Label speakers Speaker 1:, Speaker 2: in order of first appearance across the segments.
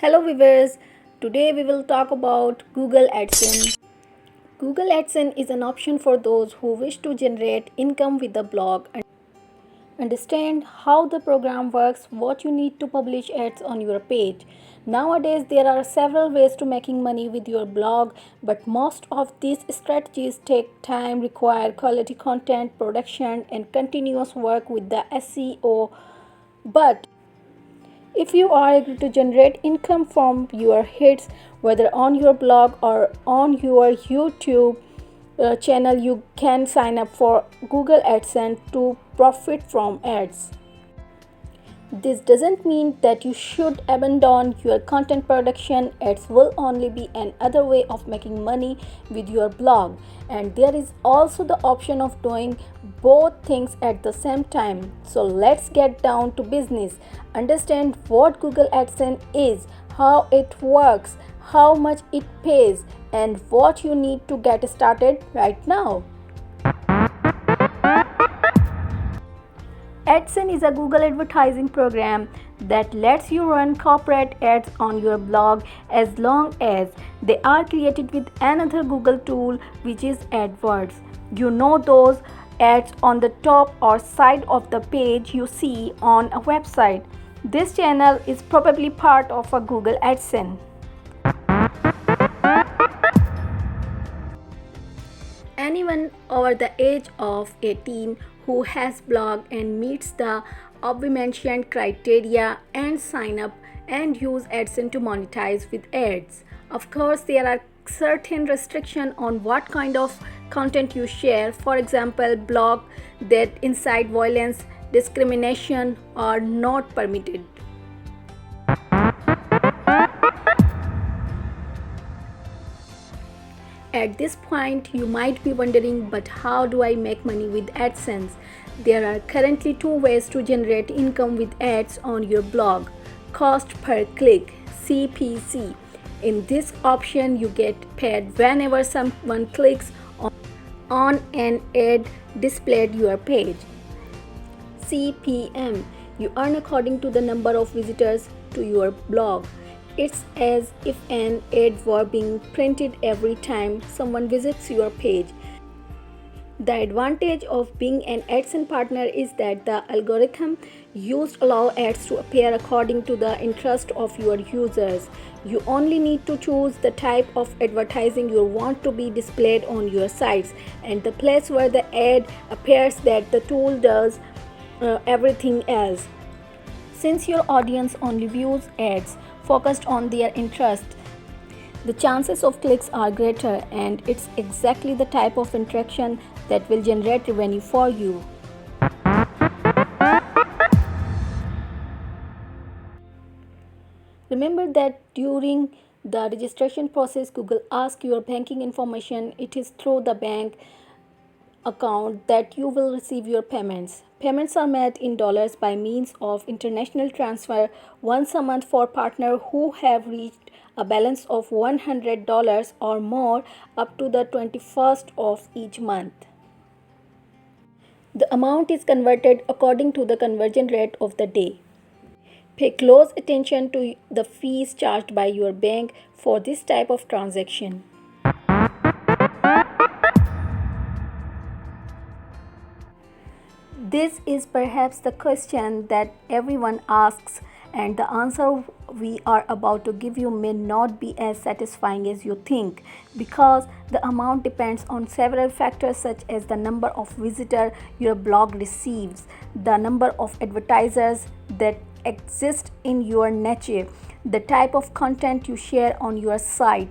Speaker 1: Hello viewers, today we will talk about Google AdSense. Google AdSense is an option for those who wish to generate income with a blog and understand how the program works, what you need to publish ads on your page. Nowadays there are several ways to making money with your blog, but most of these strategies take time, require quality content production and continuous work with the SEO. But if you are able to generate income from your hits, whether on your blog or on your YouTube channel, you can sign up for Google AdSense to profit from ads. This doesn't mean that you should abandon your content production. Ads will only be another way of making money with your blog, and there is also the option of doing both things at the same time. So let's get down to business. Understand what Google AdSense is, how it works, how much it pays, and what you need to get started right now. AdSense is a Google advertising program that lets you run corporate ads on your blog as long as they are created with another Google tool, which is AdWords. You know those ads on the top or side of the page you see on a website. This channel is probably part of a Google AdSense. Anyone over the age of 18 who has blog and meets the above-mentioned criteria and sign up and use AdSense to monetize with ads. Of course, there are certain restrictions on what kind of content you share. For example, blog that incite violence, discrimination are not permitted. At this point, you might be wondering, but how do I make money with AdSense? There are currently two ways to generate income with ads on your blog. Cost per click, CPC. In this option, you get paid whenever someone clicks on an ad displayed your page. CPM. You earn according to the number of visitors to your blog. It's as if an ad were being printed every time someone visits your page. The advantage of being an AdSense partner is that the algorithm used allow ads to appear according to the interest of your users. You only need to choose the type of advertising you want to be displayed on your sites, and the place where the ad appears that the tool does everything else. Since your audience only views ads focused on their interest, the chances of clicks are greater, and it's exactly the type of interaction that will generate revenue for you. Remember that during the registration process, Google asks your banking information. It is through the bank account that you will receive your payments. Payments are made in dollars by means of international transfer once a month for partners who have reached a balance of $100 or more up to the 21st of each month. The amount is converted according to the conversion rate of the day. Pay close attention to the fees charged by your bank for this type of transaction. This is perhaps the question that everyone asks, and the answer we are about to give you may not be as satisfying as you think, because the amount depends on several factors such as the number of visitors your blog receives, the number of advertisers that exist in your niche, the type of content you share on your site.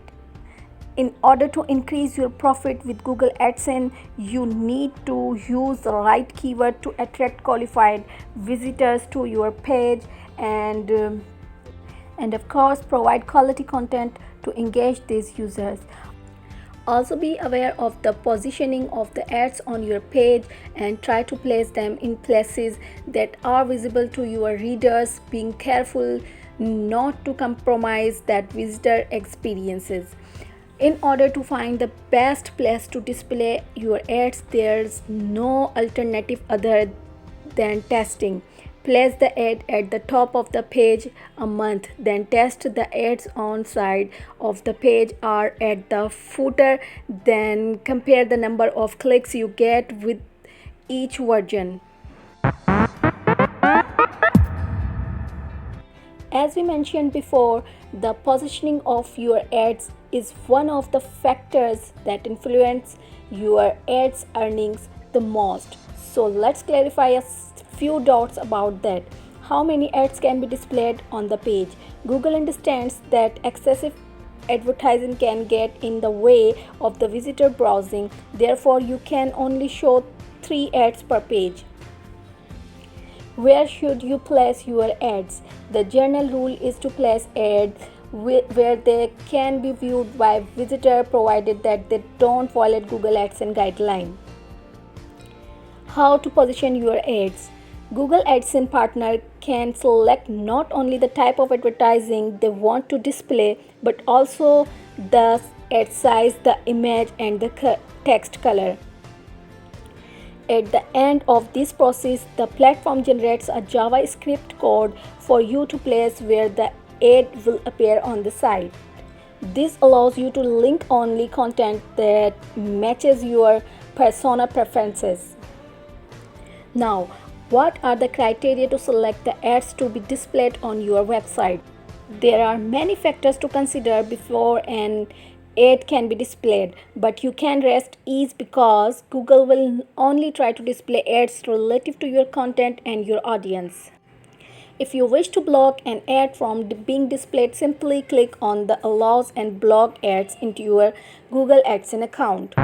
Speaker 1: In order to increase your profit with Google AdSense, you need to use the right keyword to attract qualified visitors to your page, and of course provide quality content to engage these users. Also be aware of the positioning of the ads on your page and try to place them in places that are visible to your readers, being careful not to compromise that visitor experiences. In order to find the best place to display your ads, there's no alternative other than testing. Place the ad at the top of the page a month, then test the ads on side of the page or at the footer, then compare the number of clicks you get with each version. As we mentioned before, the positioning of your ads is one of the factors that influence your ads earnings the most. So let's clarify a few doubts about that. How many ads can be displayed on the page? Google understands that excessive advertising can get in the way of the visitor browsing. Therefore, you can only show 3 ads per page. Where should you place your ads? The general rule is to place ads where they can be viewed by visitor provided that they don't violate Google AdSense guideline. How to position your ads? Google AdSense partner can select not only the type of advertising they want to display but also the ad size, the image and the text color. At the end of this process, the platform generates a JavaScript code for you to place where the ad will appear on the site. This allows you to link only content that matches your persona preferences. Now, what are the criteria to select the ads to be displayed on your website? There are many factors to consider before an ad can be displayed, but you can rest easy because Google will only try to display ads relative to your content and your audience. If you wish to block an ad from being displayed, simply click on the Allows and Block Ads into your Google AdSense account.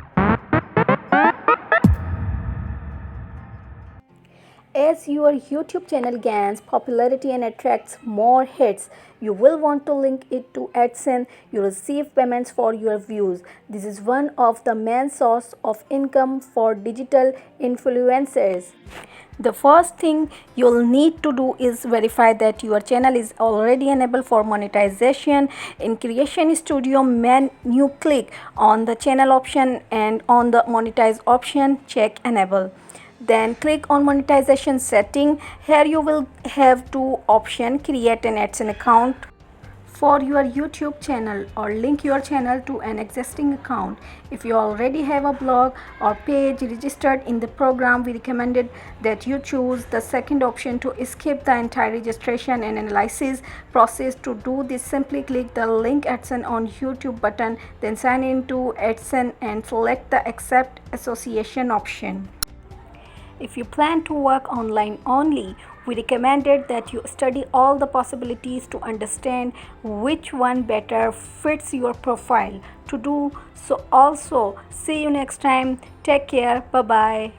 Speaker 1: As your YouTube channel gains popularity and attracts more hits, you will want to link it to AdSense. You receive payments for your views. This is one of the main sources of income for digital influencers. The first thing you'll need to do is verify that your channel is already enabled for monetization. In Creation Studio menu, click on the channel option and on the monetize option, check enable. Then click on monetization setting. Here you will have 2 options: create an AdSense account for your YouTube channel or link your channel to an existing account. If you already have a blog or page registered in the program, we recommended that you choose the second option to skip the entire registration and analysis process. To do this, simply click the link AdSense on YouTube button, then sign in to AdSense and select the accept association option. If you plan to work online only, we recommended that you study all the possibilities to understand which one better fits your profile. To do so also, see you next time. Take care. Bye-bye.